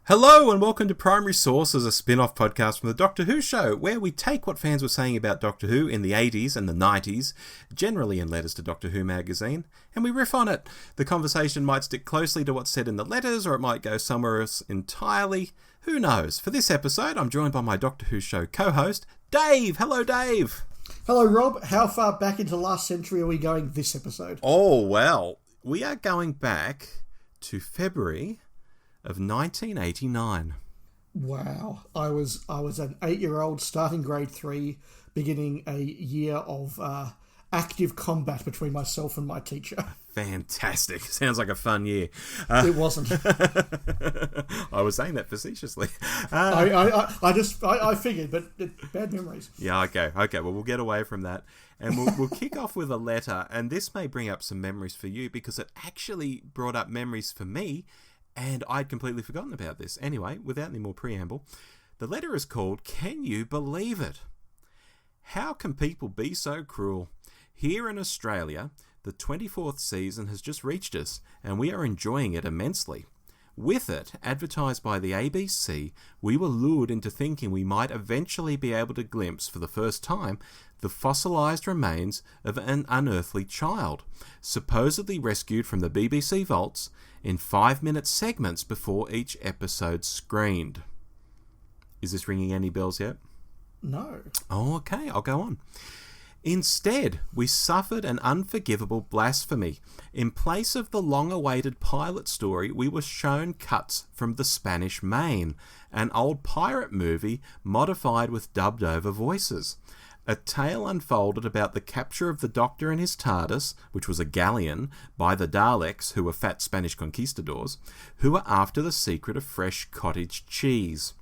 Hello and welcome to Primary Source, as a spin-off podcast from the Doctor Who show, where we take what fans were saying about Doctor Who in the 80s and the 90s, generally in letters to Doctor Who magazine, and we riff on it. The conversation might stick closely to what's said in the letters, or it might go somewhere else entirely. Who knows? For this episode, I'm joined by my Doctor Who show co-host, Dave. Hello, Dave. Hello, Rob. How far back into last century are we going this episode? Oh, well, we are going back to February of 1989. Wow. I was an 8-year-old starting grade 3, beginning a year of active combat between myself and my teacher. Fantastic. Sounds like a fun year. It wasn't. I was saying that facetiously. I figured, but bad memories. Yeah, okay. Well, we'll get away from that. And we'll kick off with a letter. And this may bring up some memories for you, because it actually brought up memories for me. And I'd completely forgotten about this. Anyway, without any more preamble, the letter is called, Can You Believe It? How can people be so cruel? Here in Australia, the 24th season has just reached us, and we are enjoying it immensely. With it, advertised by the ABC, we were lured into thinking we might eventually be able to glimpse, for the first time, the fossilised remains of an unearthly child, supposedly rescued from the BBC vaults in 5-minute segments before each episode screened. Is this ringing any bells yet? No. Oh, okay, I'll go on. Instead, we suffered an unforgivable blasphemy. In place of the long-awaited pilot story, we were shown cuts from The Spanish Main, an old pirate movie modified with dubbed-over voices. A tale unfolded about the capture of the Doctor and his TARDIS, which was a galleon, by the Daleks, who were fat Spanish conquistadors, who were after the secret of fresh cottage cheese.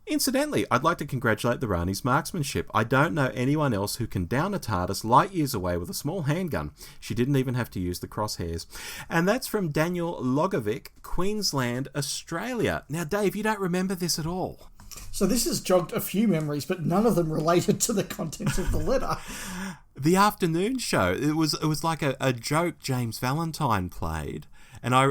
Incidentally, I'd like to congratulate the Rani's marksmanship. I don't know anyone else who can down a TARDIS light years away with a small handgun. She didn't even have to use the crosshairs. And that's from Daniel Logovic, Queensland, Australia. Now, Dave, you don't remember this at all. So this has jogged a few memories, but none of them related to the contents of the letter. The afternoon show, it was like a joke James Valentine played, and I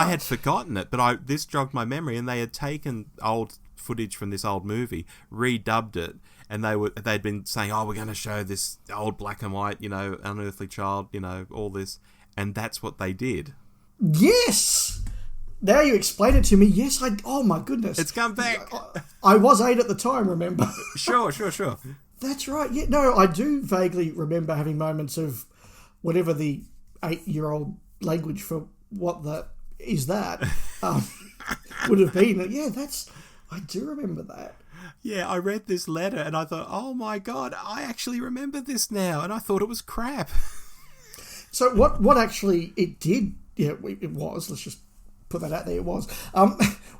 had forgotten it, but this jogged my memory, and they had taken old footage from this old movie, redubbed it, and they'd been saying, oh, we're going to show this old black and white, unearthly child, all this, and that's what they did. Yes! Now you explain it to me. Yes, oh my goodness. It's come back. I was 8 at the time, remember? Sure. That's right. Yeah, no, I do vaguely remember having moments of whatever the 8-year-old language for what the is that would have been. Yeah, I do remember that. Yeah, I read this letter and I thought, oh my God, I actually remember this now, and I thought it was crap. So what actually it did, it was, let's just put that out there, it was.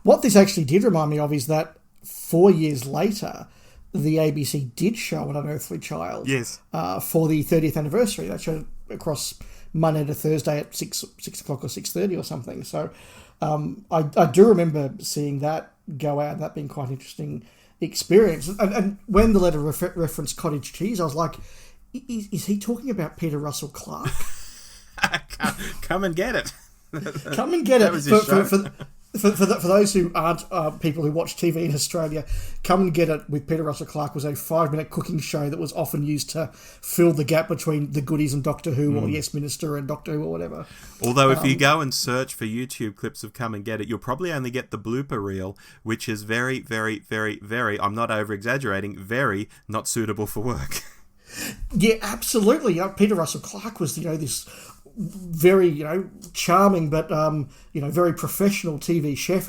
What this actually did remind me of is that 4 years later, the ABC did show An Unearthly Child. Yes. For the 30th anniversary. They showed it across Monday to Thursday at 6 o'clock or 6:30 or something. So I do remember seeing that go out, and that being quite an interesting experience. And when the letter referenced cottage cheese, I was like, is he talking about Peter Russell Clark? Come and get it. Come and get it. Was his show. For those who aren't people who watch TV in Australia, Come and Get It with Peter Russell Clark was a 5-minute cooking show that was often used to fill the gap between the goodies and Doctor Who or Yes Minister and Doctor Who or whatever. Although if you go and search for YouTube clips of Come and Get It, you'll probably only get the blooper reel, which is very, very, very, very, I'm not over-exaggerating, very not suitable for work. Yeah, absolutely. Peter Russell Clark was, this very, charming but, very professional TV chef.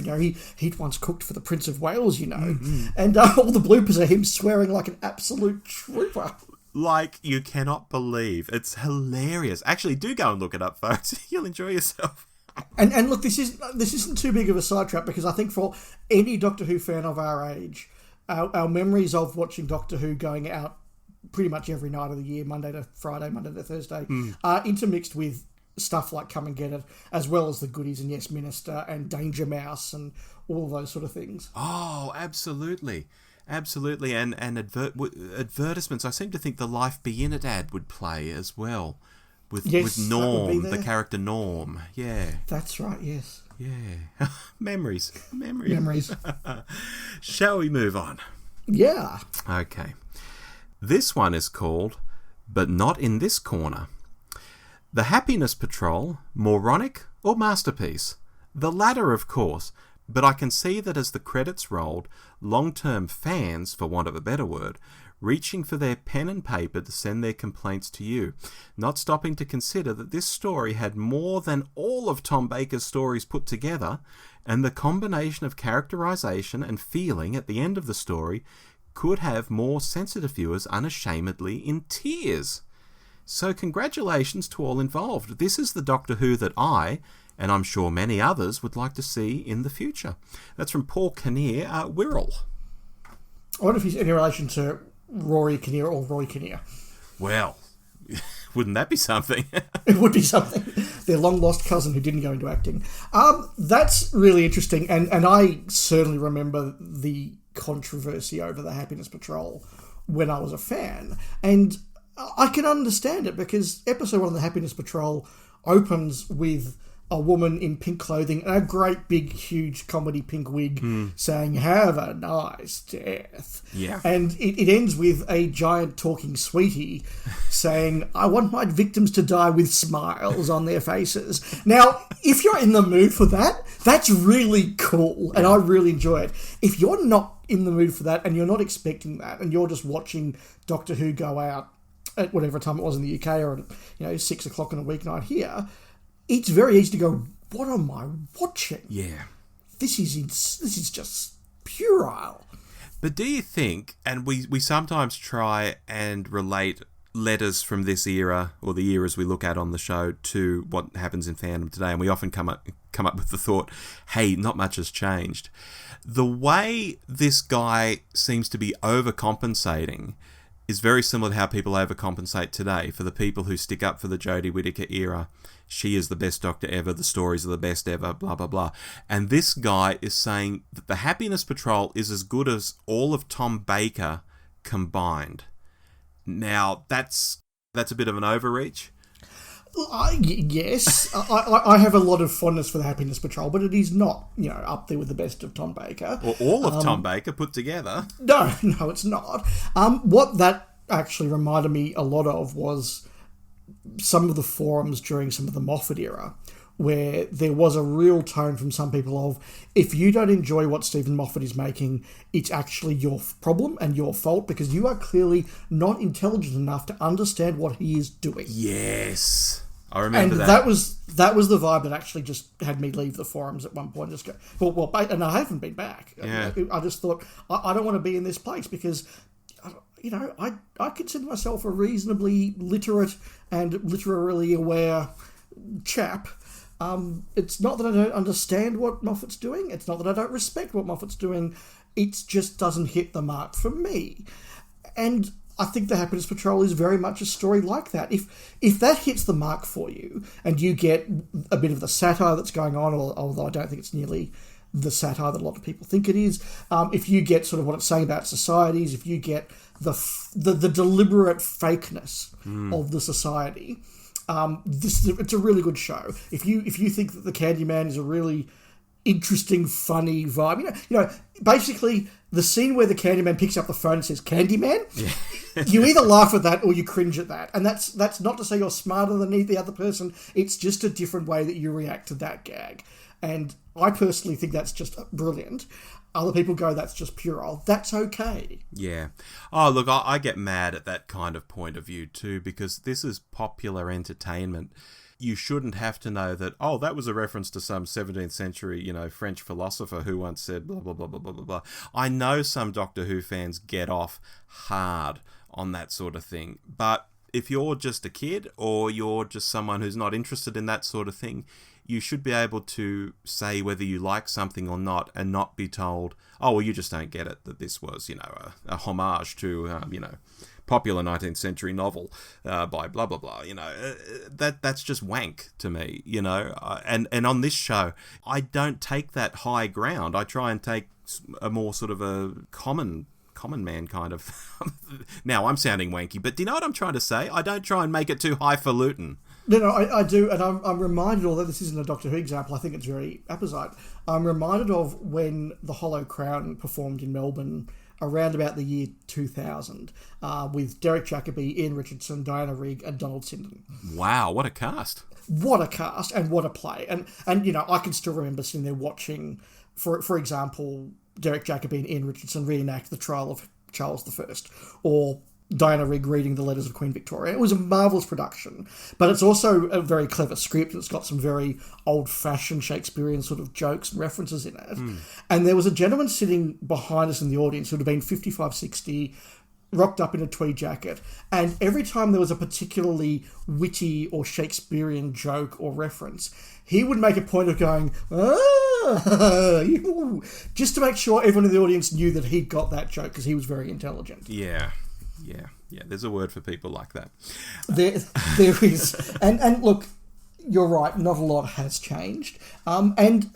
He'd once cooked for the Prince of Wales, Mm-hmm. And all the bloopers are him swearing like an absolute trooper. Like you cannot believe. It's hilarious. Actually, do go and look it up, folks. You'll enjoy yourself. And look, this isn't too big of a sidetrack, because I think for any Doctor Who fan of our age, our memories of watching Doctor Who going out pretty much every night of the year, Monday to Friday, Monday to Thursday, are intermixed with stuff like Come and Get It, as well as the goodies and Yes Minister and Danger Mouse and all those sort of things. Oh, absolutely. Absolutely. And advertisements. I seem to think the Life Be In It ad would play as well. With Norm, the character Norm. Yeah. That's right, yes. Yeah. Memories. Memories. Shall we move on? Yeah. Okay. This one is called But Not in This Corner. The Happiness Patrol, moronic or masterpiece? The latter, of course, but I can see that as the credits rolled, long-term fans, for want of a better word, reaching for their pen and paper to send their complaints to you, not stopping to consider that this story had more than all of Tom Baker's stories put together, and the combination of characterization and feeling at the end of the story could have more sensitive viewers unashamedly in tears. So congratulations to all involved. This is the Doctor Who that I, and I'm sure many others, would like to see in the future. That's from Paul Kinnear, Wirral. I wonder if he's in relation to Rory Kinnear or Roy Kinnear. Well, wouldn't that be something? It would be something. Their long-lost cousin who didn't go into acting. That's really interesting, and I certainly remember the controversy over the Happiness Patrol when I was a fan. And I can understand it, because episode 1 of the Happiness Patrol opens with a woman in pink clothing and a great big huge comedy pink wig saying, "Have a nice death." Yeah. And it ends with a giant talking sweetie saying, "I want my victims to die with smiles on their faces." Now, if you're in the mood for that, that's really cool, and I really enjoy it. If you're not in the mood for that and you're not expecting that, and you're just watching Doctor Who go out at whatever time it was in the UK, or at 6 o'clock on a weeknight here, it's very easy to go, "What am I watching? Yeah. This is just puerile." But do you think, and we sometimes try and relate letters from this era, or the eras we look at on the show, to what happens in fandom today, and we often come up with the thought, hey, not much has changed. The way this guy seems to be overcompensating is very similar to how people overcompensate today. For the people who stick up for the Jodie Whittaker era, she is the best Doctor ever, the stories are the best ever, blah, blah, blah. And this guy is saying that the Happiness Patrol is as good as all of Tom Baker combined. Now, that's a bit of an overreach. Yes, I have a lot of fondness for the Happiness Patrol, but it is not, up there with the best of Tom Baker. Or all of Tom Baker put together. No, it's not. What that actually reminded me a lot of was some of the forums during some of the Moffat era, where there was a real tone from some people of, if you don't enjoy what Stephen Moffat is making, it's actually your problem and your fault, because you are clearly not intelligent enough to understand what he is doing. Yes, I remember that. And that was the vibe that actually just had me leave the forums at one point. Just go, well, and I haven't been back. Yeah. I just thought, I don't want to be in this place, because I consider myself a reasonably literate and literarily aware chap. It's not that I don't understand what Moffat's doing. It's not that I don't respect what Moffat's doing. It just doesn't hit the mark for me. And I think the Happiness Patrol is very much a story like that. If that hits the mark for you, and you get a bit of the satire that's going on, although I don't think it's nearly the satire that a lot of people think it is, if you get sort of what it's saying about societies, if you get the deliberate fakeness of the society, it's a really good show. If you think that the Candyman is a really interesting, funny vibe, basically the scene where the Candyman picks up the phone and says "Candyman," you either laugh at that or you cringe at that, and that's not to say you're smarter than the other person. It's just a different way that you react to that gag, and I personally think that's just brilliant. Other people go, that's just puerile. That's okay. Yeah. Oh, look, I get mad at that kind of point of view too, because this is popular entertainment. You shouldn't have to know that, oh, that was a reference to some 17th century, French philosopher who once said blah, blah, blah, blah, blah, blah, blah. I know some Doctor Who fans get off hard on that sort of thing. But if you're just a kid, or you're just someone who's not interested in that sort of thing, you should be able to say whether you like something or not, and not be told, oh, well, you just don't get it, that this was, a homage to, popular 19th century novel by blah, blah, blah. That's just wank to me, and on this show, I don't take that high ground. I try and take a more sort of a common man kind of... Now, I'm sounding wanky, but do you know what I'm trying to say? I don't try and make it too highfalutin. No, I do, and I'm reminded, although this isn't a Doctor Who example, I think it's very apposite. I'm reminded of when the Hollow Crown performed in Melbourne around about the year 2000 with Derek Jacobi, Ian Richardson, Diana Rigg, and Donald Sinden. Wow, what a cast! What a cast and what a play! And you know, I can still remember sitting there watching, for example, Derek Jacobi and Ian Richardson reenact the trial of Charles I, or Diana Rigg reading the letters of Queen Victoria. It was a marvellous production, but it's also a very clever script. It's got some very old-fashioned Shakespearean sort of jokes and references in it. And there was a gentleman sitting behind us in the audience who would have been 55, 60, rocked up in a tweed jacket, and every time there was a particularly witty or Shakespearean joke or reference, he would make a point of going, just to make sure everyone in the audience knew that he'd got that joke, because he was very intelligent. Yeah. There's a word for people like that. There is. And look, you're right, not a lot has changed. And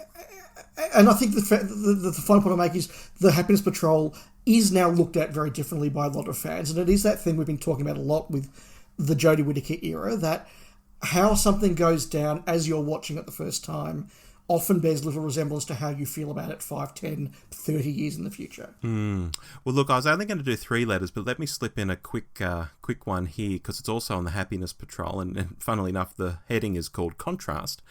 I think the final point I make is the Happiness Patrol is now looked at very differently by a lot of fans. And it is that thing we've been talking about a lot with the Jodie Whittaker era, that how something goes down as you're watching it the first time often bears little resemblance to how you feel about it 5, 10, 30 years in the future. Well, look, I was only going to do 3 letters, but let me slip in a quick one here, because it's also on the Happiness Patrol, and funnily enough, the heading is called Contrast.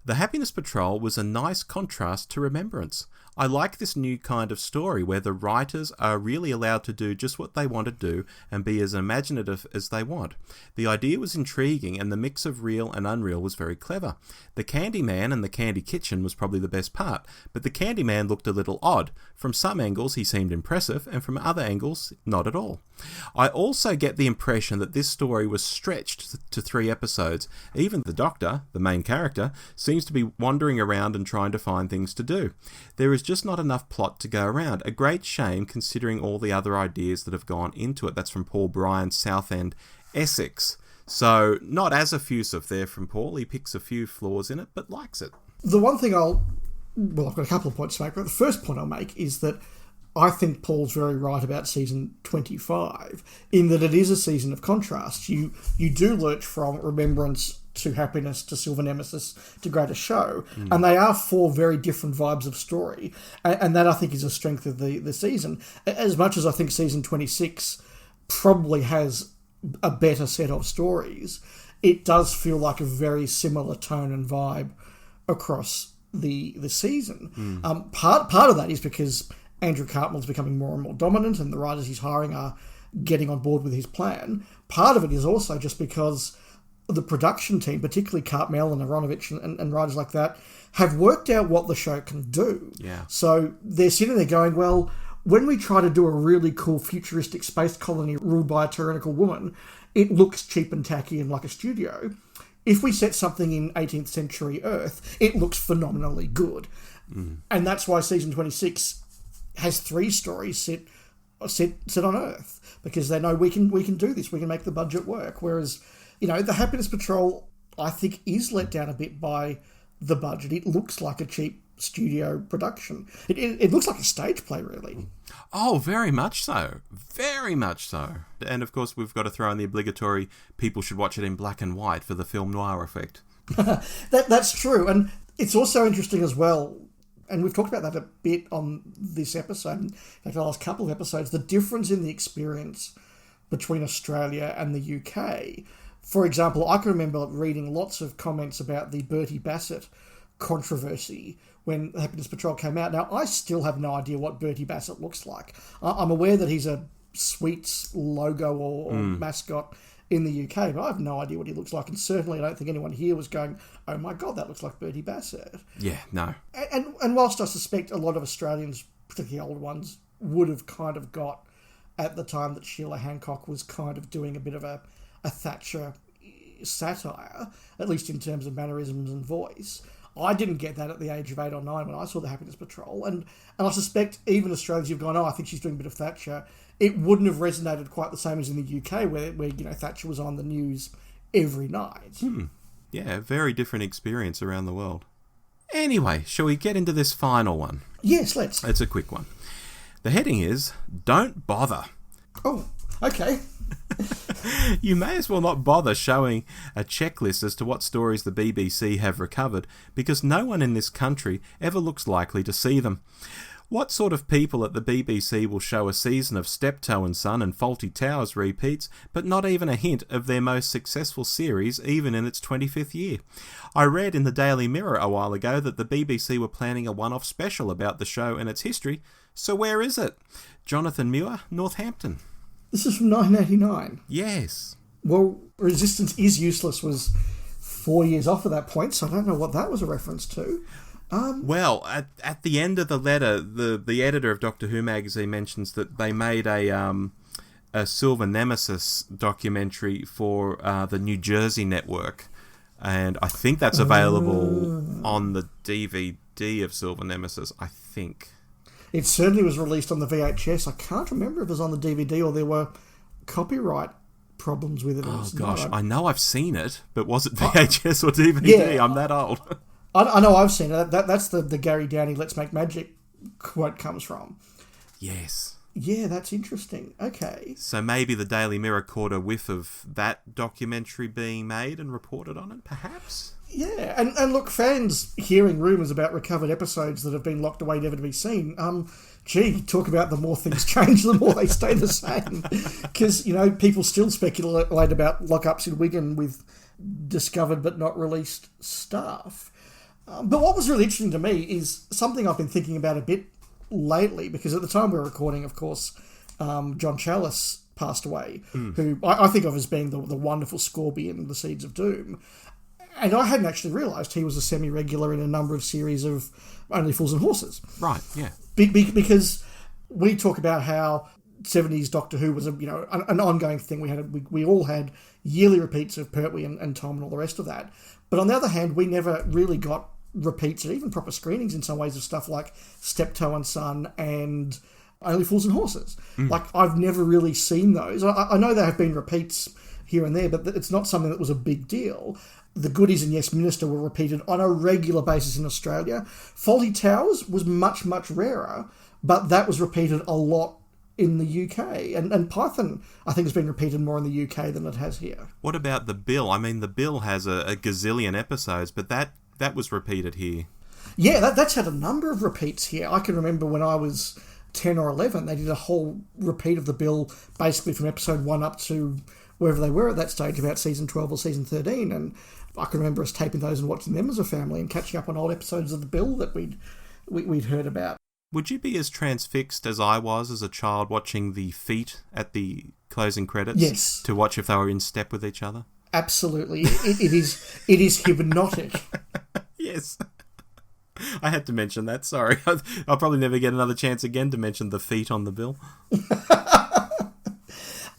The Happiness Patrol was a nice contrast to Remembrance. I like this new kind of story where the writers are really allowed to do just what they want to do and be as imaginative as they want. The idea was intriguing and the mix of real and unreal was very clever. The Candyman and the Candy Kitchen was probably the best part, but the Candyman looked a little odd. From some angles he seemed impressive and from other angles not at all. I also get the impression that this story was stretched to 3 episodes. Even the Doctor, the main character, seems to be wandering around and trying to find things to do. There is just not enough plot to go around. A great shame considering all the other ideas that have gone into it. That's from Paul Bryan, Southend, Essex. So not as effusive there from Paul. He picks a few flaws in it, but likes it. The one thing I've got a couple of points to make, but the first point I'll make is that I think Paul's very right about season 25, in that it is a season of contrast. You do lurch from Remembrance to Happiness to Silver Nemesis to Greatest Show, and they are 4 very different vibes of story, and that I think is a strength of the season. As much as I think season 26 probably has a better set of stories, it does feel like a very similar tone and vibe across the season. Part of that is because Andrew Cartmell's becoming more and more dominant and the writers he's hiring are getting on board with his plan. Part of it is also just because the production team, particularly Cartmell and Aronovich and writers like that, have worked out what the show can do. Yeah. So they're sitting there going, well, when we try to do a really cool futuristic space colony ruled by a tyrannical woman, it looks cheap and tacky and like a studio. If we set something in 18th century Earth, it looks phenomenally good. And that's why season 26 has 3 stories set on Earth, because they know we can do this. We can make the budget work. Whereas, you know, the Happiness Patrol, I think, is let down a bit by the budget. It looks like a cheap studio production. It looks like a stage play, really. Oh, very much so. Very much so. And of course, we've got to throw in the obligatory people should watch it in black and white for the film noir effect. That's true. And it's also interesting as well, and we've talked about that a bit on this episode, in fact, the last couple of episodes, the difference in the experience between Australia and the UK. For example, I can remember reading lots of comments about the Bertie Bassett controversy when Happiness Patrol came out. Now, I still have no idea what Bertie Bassett looks like. I'm aware that he's a Sweets logo or mascot in the UK, but I have no idea what he looks like, and certainly I don't think anyone here was going, oh my God, that looks like Bertie Bassett. Yeah, no. And whilst I suspect a lot of Australians, particularly old ones, would have kind of got at the time that Sheila Hancock was kind of doing a bit of a Thatcher satire, at least in terms of mannerisms and voice. I didn't get that at the age of 8 or 9 when I saw the Happiness Patrol, and I suspect even Australians who've gone, oh, I think she's doing a bit of Thatcher, it wouldn't have resonated quite the same as in the UK, where you know, Thatcher was on the news every night. Yeah, very different experience around the world. Anyway, shall we get into this final one? Yes, let's. It's a quick one. The heading is, Don't Bother. Oh, okay. You may as well not bother showing a checklist as to what stories the BBC have recovered, because no one in this country ever looks likely to see them. What sort of people at the BBC will show a season of Steptoe and Son and Fawlty Towers repeats, but not even a hint of their most successful series, even in its 25th year? I read in the Daily Mirror a while ago that the BBC were planning a one-off special about the show and its history, so where is it? Jonathan Muir, Northampton. This is from 1989. Yes. Well, Resistance is Useless was 4 years off at that point, so I don't know what that was a reference to. Well, at the end of the letter, the editor of Doctor Who magazine mentions that they made a Silver Nemesis documentary for the New Jersey network, and I think that's available on the DVD of Silver Nemesis, I think. It certainly was released on the VHS. I can't remember if it was on the DVD or there were copyright problems with it. Oh, gosh. I know I've seen it, but was it VHS or DVD? Yeah, I'm that old. I know I've seen it. That's the Gary Downey Let's Make Magic quote comes from. Yes. Yeah, that's interesting. Okay. So maybe the Daily Mirror caught a whiff of that documentary being made and reported on it, perhaps? Yeah, and look, fans hearing rumours about recovered episodes that have been locked away never to be seen, talk about the more things change, the more they stay the same. Because, people still speculate about lockups in Wigan with discovered but not released stuff. But what was really interesting to me is something I've been thinking about a bit lately, because at the time we were recording, of course, John Challis passed away, who I think of as being the wonderful Scorby in The Seeds of Doom. And I hadn't actually realised he was a semi-regular in a number of series of Only Fools and Horses. Right, yeah. Because we talk about how 70s Doctor Who was an ongoing thing. We all had yearly repeats of Pertwee and Tom and all the rest of that. But on the other hand, we never really got repeats or even proper screenings in some ways of stuff like Steptoe and Son and Only Fools and Horses. Like, I've never really seen those. I know there have been repeats here and there, but it's not something that was a big deal. The Goodies and Yes Minister were repeated on a regular basis in Australia. Fawlty Towers was much, much rarer, but that was repeated a lot in the UK. And Python, I think, has been repeated more in the UK than it has here. What about The Bill? I mean, The Bill has a gazillion episodes, but that was repeated here. Yeah, that's had a number of repeats here. I can remember when I was 10 or 11, they did a whole repeat of The Bill, basically from episode 1 up to wherever they were at that stage, about season 12 or season 13, and I can remember us taping those and watching them as a family and catching up on old episodes of The Bill that we'd heard about. Would you be as transfixed as I was as a child watching the feet at the closing credits? Yes. To watch if they were in step with each other? Absolutely. It is hypnotic. Yes. I had to mention that, sorry. I'll probably never get another chance again to mention the feet on The Bill.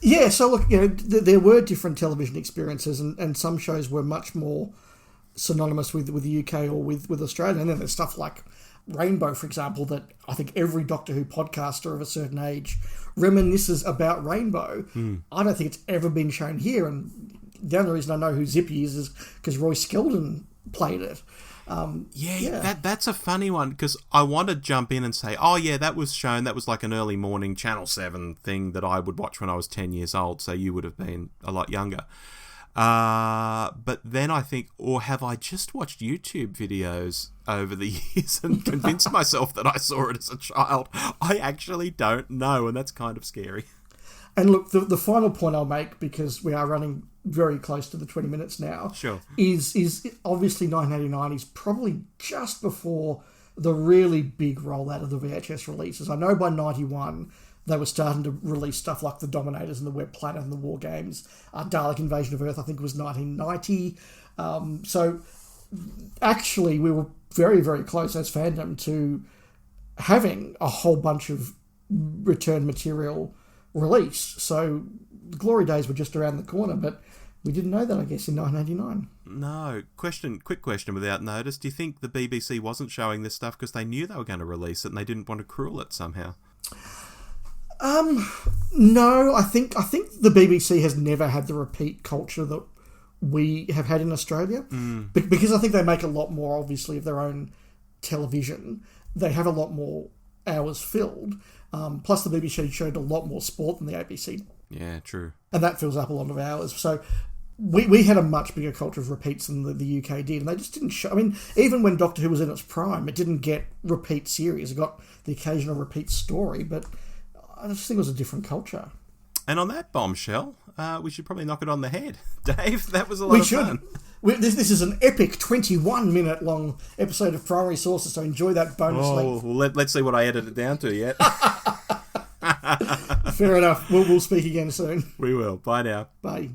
Yeah, so look, there were different television experiences, and some shows were much more synonymous with the UK or with Australia. And then there's stuff like Rainbow, for example, that I think every Doctor Who podcaster of a certain age reminisces about Rainbow. I don't think it's ever been shown here, and the only reason I know who Zippy is because Roy Skeldon played it. That's a funny one, because I want to jump in and say, oh yeah, that was shown, that was like an early morning Channel 7 thing that I would watch when I was 10 years old, so you would have been a lot younger. But then I think, or have I just watched YouTube videos over the years and convinced myself that I saw it as a child? I actually don't know, and that's kind of scary. And look, the final point I'll make, because we are running very close to the 20 minutes now, sure, is obviously 1989 is probably just before the really big rollout of the VHS releases. I know by 91 they were starting to release stuff like The Dominators and The Web Planet and The War Games. Dalek Invasion of Earth, I think it was 1990. So actually we were very, very close as fandom to having a whole bunch of return material release. So the glory days were just around the corner, but we didn't know that, I guess, in 1989. No. Quick question without notice. Do you think the BBC wasn't showing this stuff because they knew they were going to release it and they didn't want to cruel it somehow? No, I think the BBC has never had the repeat culture that we have had in Australia. Because I think they make a lot more, obviously, of their own television. They have a lot more hours filled. Plus, the BBC showed a lot more sport than the ABC Yeah, true. And that fills up a lot of hours. So we had a much bigger culture of repeats than the UK did, and they just didn't show. I mean, even when Doctor Who was in its prime, it didn't get repeat series. It got the occasional repeat story, but I just think it was a different culture. And on that bombshell, we should probably knock it on the head. Dave, that was a lot of fun. This is an epic 21-minute long episode of Primary Sources, so enjoy that bonus length. Well, let's see what I edit it down to yet. Fair enough. We'll speak again soon. We will. Bye now. Bye.